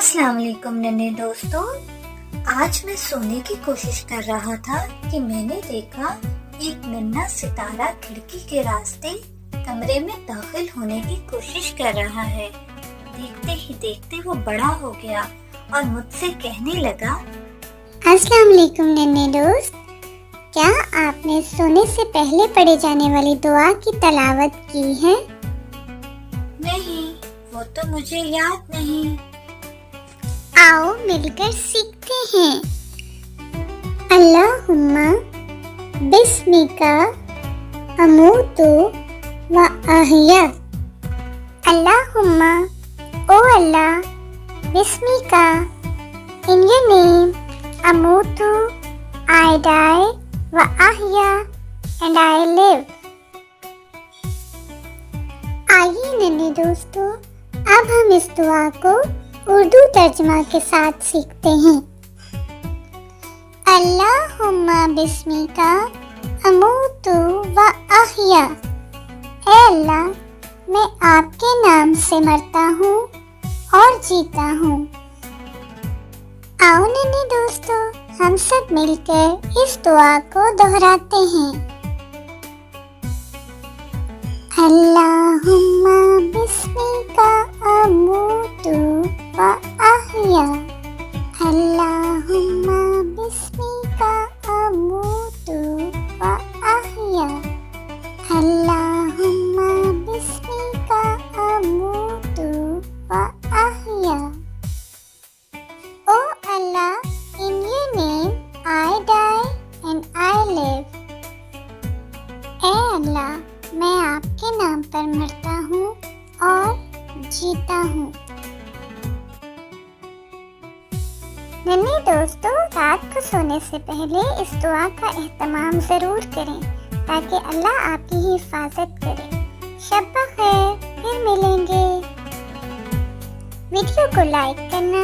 अस्सलाम वालेकुम नन्हे दोस्तों। आज मैं सोने की कोशिश कर रहा था कि मैंने देखा एक नन्हा सितारा खिड़की के रास्ते कमरे में दाखिल होने की कोशिश कर रहा है। देखते ही देखते वो बड़ा हो गया और मुझसे कहने लगा, अस्सलाम वालेकुम नन्हे दोस्त, क्या आपने सोने से पहले पढ़े जाने वाली दुआ की तलावत की है? नहीं, वो तो मुझे याद नहीं। आओ मिलकर सीखते हैं। अल्लाहुम्मा बिस्मिका अमूतु व अहया। अल्लाहुम्मा, ओ अल्लाह, बिस्मिका, in your name, अमूतु, I die, व अहया, and I live। आइए नन्हे दोस्तों, अब हम इस दुआ को उर्दू तर्जमा के साथ सीखते हैं। अल्लाहुम्मा बिस्मिका अमूतु व अहया। ऐ अल्लाह, मैं आपके नाम से मरता हूँ और जीता हूँ। आओ नन्हे दोस्तों, हम सब मिलकर इस दुआ को दोहराते हैं। अल्लाहुम्मा बिस्मिका अमूतु व अहया। अल्लाहुम्मा बिस्मिका अमूतु व अहया। अल्लाहुम्मा बिस्मिका अमूतु व अहया। ओ अल्लाह, in your name I die and I live। ऐ अल्लाह, मैं आपके नाम पर मरता हूँ और जीता हूँ। नन्हे दोस्तों, रात को सोने से पहले इस दुआ का एहतमाम ज़रूर करें ताकि अल्लाह आपकी हिफाजत करे। शब बख़ैर, फिर मिलेंगे। वीडियो को लाइक करना